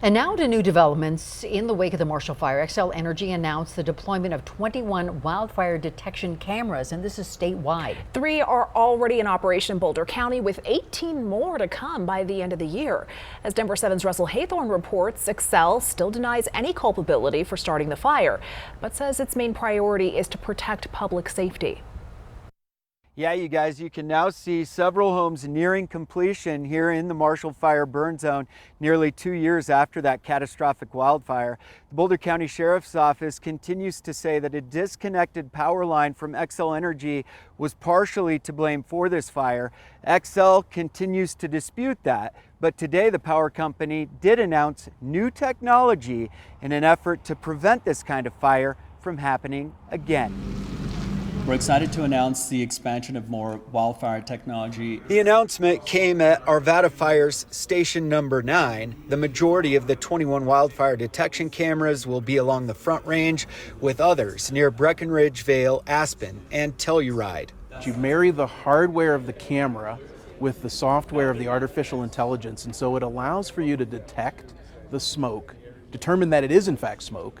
And now to new developments. In the wake of the Marshall Fire, Xcel Energy announced the deployment of 21 wildfire detection cameras, and this is statewide. 3 are already in operation in Boulder County, with 18 more to come by the end of the year. As Denver 7's Russell Haythorne reports, Xcel still denies any culpability for starting the fire, but says its main priority is to protect public safety. Yeah, you guys, you can now see several homes nearing completion here in the Marshall Fire burn zone nearly 2 years after that catastrophic wildfire. The Boulder County Sheriff's Office continues to say that a disconnected power line from Xcel Energy was partially to blame for this fire. Xcel continues to dispute that, but today the power company did announce new technology in an effort to prevent this kind of fire from happening again. We're excited to announce the expansion of more wildfire technology. The announcement came at Arvada Fire's station number 9. The majority of the 21 wildfire detection cameras will be along the Front Range, with others near Breckenridge, Vale, Aspen, and Telluride. You marry the hardware of the camera with the software of the artificial intelligence, and so it allows for you to detect the smoke, determine that it is in fact smoke,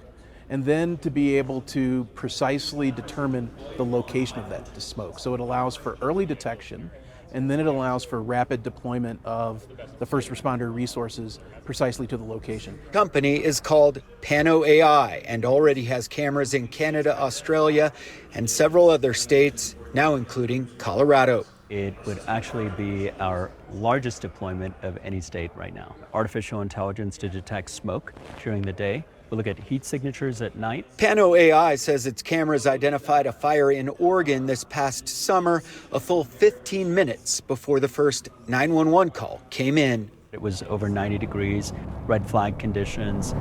and then to be able to precisely determine the location of that smoke. So it allows for early detection, and then it allows for rapid deployment of the first responder resources precisely to the location. The company is called Pano AI and already has cameras in Canada, Australia, and several other states, now including Colorado. It would actually be our largest deployment of any state right now. Artificial intelligence to detect smoke during the day. We look at heat signatures at night. Pano AI says its cameras identified a fire in Oregon this past summer, a full 15 minutes before the first 911 call came in. It was over 90 degrees, red flag conditions.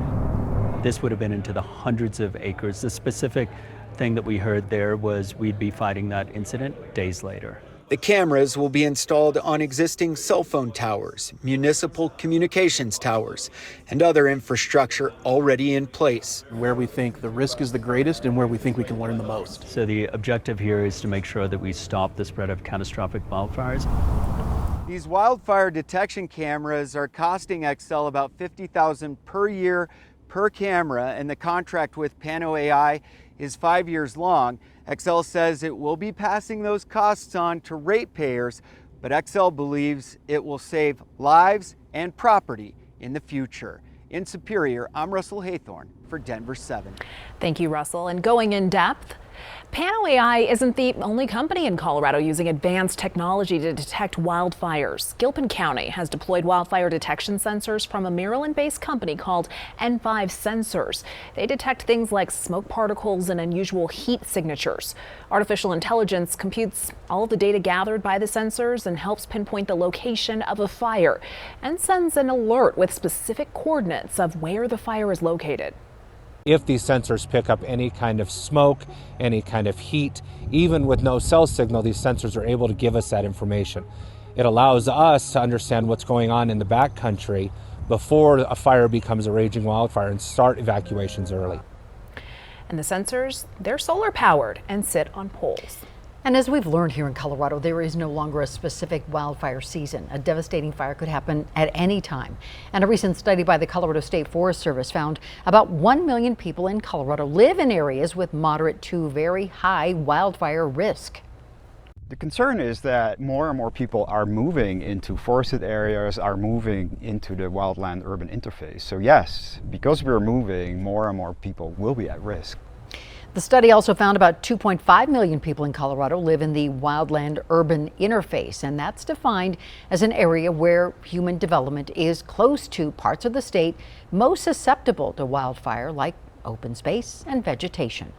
This would have been into the hundreds of acres. The specific thing that we heard there was we'd be fighting that incident days later. The cameras will be installed on existing cell phone towers, municipal communications towers, and other infrastructure already in place. Where we think the risk is the greatest and where we think we can learn the most. So the objective here is to make sure that we stop the spread of catastrophic wildfires. These wildfire detection cameras are costing Xcel about $50,000 per year per camera, and the contract with Pano AI is 5 years long. Xcel says it will be passing those costs on to ratepayers, but Xcel believes it will save lives and property in the future. In Superior, I'm Russell Haythorne for Denver 7. Thank you, Russell. And going in depth, Pano AI isn't the only company in Colorado using advanced technology to detect wildfires. Gilpin County has deployed wildfire detection sensors from a Maryland-based company called N5 Sensors. They detect things like smoke particles and unusual heat signatures. Artificial intelligence computes all of the data gathered by the sensors and helps pinpoint the location of a fire and sends an alert with specific coordinates of where the fire is located. If these sensors pick up any kind of smoke, any kind of heat, even with no cell signal, these sensors are able to give us that information. It allows us to understand what's going on in the backcountry before a fire becomes a raging wildfire and start evacuations early. And the sensors, they're solar powered and sit on poles. And as we've learned here in Colorado, there is no longer a specific wildfire season. A devastating fire could happen at any time. And a recent study by the Colorado State Forest Service found about 1 million people in Colorado live in areas with moderate to very high wildfire risk. The concern is that more and more people are moving into forested areas, are moving into the wildland urban interface. So yes, because we're moving, more and more people will be at risk. The study also found about 2.5 million people in Colorado live in the wildland urban interface, and that's defined as an area where human development is close to parts of the state most susceptible to wildfire, like open space and vegetation.